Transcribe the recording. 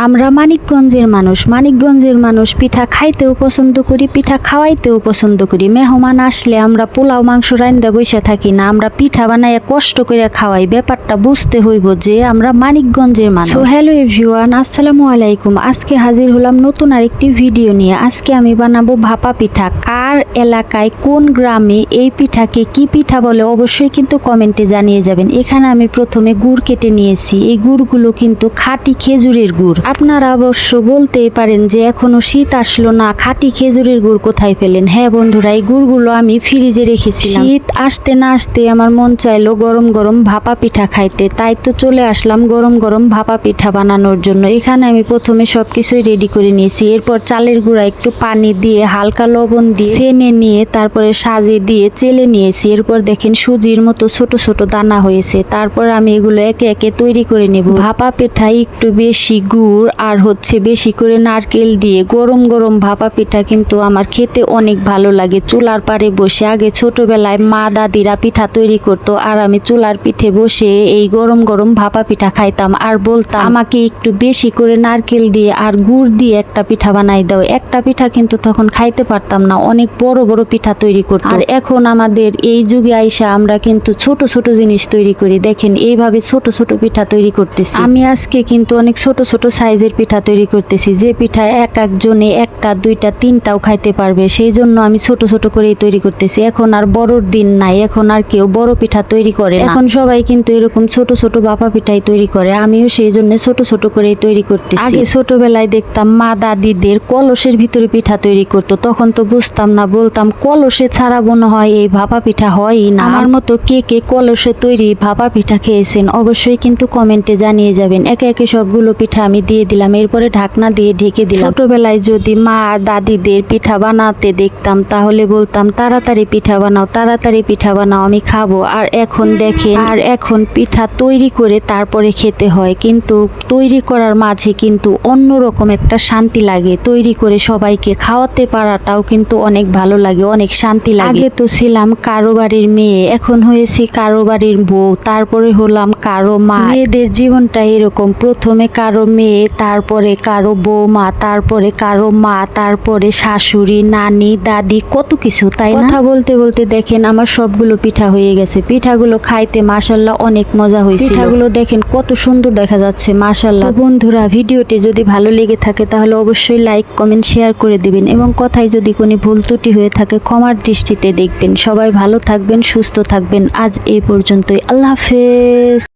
আমরা মানিকগঞ্জের মানুষ পিঠা খাইতেও পছন্দ করি, পিঠা খাওয়াইতেও পছন্দ করি। মেহমান আসলে আমরা পোলাও মাংস রাইন্দা বইসা থাকি না, আমরা পিঠা বানাইয়া কষ্ট করে খাওয়াই। ব্যাপারটা বুঝতে হইব যে আমরা মানিকগঞ্জের মানুষ। সো হ্যালো এভরিওয়ান, আসসালামু আলাইকুম। আজকে হাজির হলাম নতুন আরেকটি ভিডিও নিয়ে। আজকে আমি বানাবো ভাপা পিঠা। কার এলাকায় কোন গ্রামে এই পিঠাকে কি পিঠা বলে অবশ্যই কিন্তু কমেন্টে জানিয়ে যাবেন। এখানে আমি প্রথমে গুড় কেটে নিয়েছি। এই গুড়গুলো কিন্তু খাঁটি খেজুরের গুড়। আপনারা অবশ্য বলতেই পারেন যে এখনো শীত আসলো না, খাঁটি খেজুরের গুড় কোথায় পেলেন? হ্যাঁ বন্ধুরা, এই গুড়গুলো আমি ফ্রিজে রেখেছিলাম। শীত আসতে না আসতে আমার মন চাইলো গরম গরম ভাপা পিঠা খাইতে, তাই তো চলে আসলাম গরম গরম ভাপা পিঠা বানানোর জন্য। এখানে আমি প্রথমে সবকিছুই রেডি করে নিয়েছি। এরপর চালের গুঁড়া একটু পানি দিয়ে হালকা লবণ দিয়ে ছেনে নিয়ে তারপরে সাজিয়ে দিয়ে চেলে নিয়েছি। এরপর দেখেন সুজির মতো ছোট ছোট দানা হয়েছে। তারপর আমি এগুলো একে একে তৈরি করে নেব। ভাপা পিঠা একটু বেশি গুড় আর বেশি করে নারকেল দিয়ে গরম গরম ভাপা পিঠা কিন্তু আমার খেতে অনেক ভালো লাগে। চুলার পাড়ে বসে আগে ছোটবেলায় মা দাদিরা পিঠা তৈরি করতো, আর আমি চুলার পিঠে বসে এই গরম গরম ভাপা পিঠা খাইতাম আর বলতাম আমাকে একটু বেশি করে নারকেল দিয়ে আর গুড় দিয়ে একটা পিঠা বানাই দাও। একটা পিঠা কিন্তু তখন খাইতে পারতাম না, অনেক বড় বড় পিঠা তৈরি করতো। আর এখন আমাদের এই যুগে আইসা আমরা কিন্তু ছোট ছোট জিনিস তৈরি করি। দেখেন এইভাবে ছোট ছোট পিঠা তৈরি করতেছি। আমি আজকে কিন্তু অনেক ছোট ছোট সাইজের পিঠা তৈরি করতেছি, যে পিঠা এক একজনে একটা দুইটা তিনটাও খাইতে পারবে, সেই জন্য আমি ছোট ছোট করেই তৈরি করতেছি। এখন আর বড়র দিন নাই, এখন আর কেউ বড় পিঠা তৈরি করে না। এখন সবাই কিন্তু এরকম ছোট ছোট ভাপা পিঠাই তৈরি করে, আমিও সেই জন্য ছোট ছোট করেই তৈরি করতেছি। আগে ছোটবেলায় দেখতাম মা দাদিদের কলসের ভিতরে পিঠা তৈরি করতো, তখন তো বুঝতাম না, বলতাম কলসে ছাড়া মনে হয় এই ভাপা পিঠা হয়ই না। আমার মতো কে কে কলসে তৈরি ভাপা পিঠা খেয়েছেন অবশ্যই কিন্তু কমেন্টে জানিয়ে যাবেন। একে একে সবগুলো পিঠা আমি দিয়ে দিলাম, এরপরে ঢাকনা দিয়ে ঢেকে দিলাম। ছোটবেলায় যদি মা দাদিদের পিঠা বানাতে দেখতাম তাহলে বলতাম তাড়াতাড়ি পিঠা বানাও, তাড়াতাড়ি পিঠা বানাও, আমি খাবো। আর এখন দেখেন, আর এখন পিঠা তৈরি করে তারপরে খেতে হয়, কিন্তু তৈরি করার মাঝে কিন্তু অন্যরকম একটা শান্তি লাগে। তৈরি করে সবাইকে খাওয়াতে পারাটাও কিন্তু অনেক ভালো লাগে, অনেক শান্তি লাগে। আগে তো ছিলাম কারো বাড়ির মেয়ে, এখন হয়েছি কারো বাড়ির বউ, তারপরে হলাম কারো মা। মেয়েদের জীবনটা এরকম, প্রথমে কারো মেয়ে, তারপরে কারো বৌমা, তারপরে কারো মা, তারপরে শাশুড়ি, নানি, দাদি, কত কিছু, তাই না? কথা বলতে বলতে দেখেন আমার সবগুলো পিঠা হয়ে গেছে। পিঠাগুলো খাইতে মাশাআল্লাহ অনেক মজা হয়েছে। পিঠাগুলো দেখেন কত সুন্দর দেখা যাচ্ছে মাশাআল্লাহ। বন্ধুরা, ভিডিওটি যদি ভালো লেগে থাকে তাহলে অবশ্যই লাইক কমেন্ট শেয়ার করে দিবেন, এবং কথায় যদি কোনো ভুল ত্রুটি হয়ে থাকে ক্ষমার দৃষ্টিতে দেখবেন। সবাই ভালো থাকবেন, সুস্থ থাকবেন। আজ এই পর্যন্তই, আল্লাহ হাফেজ।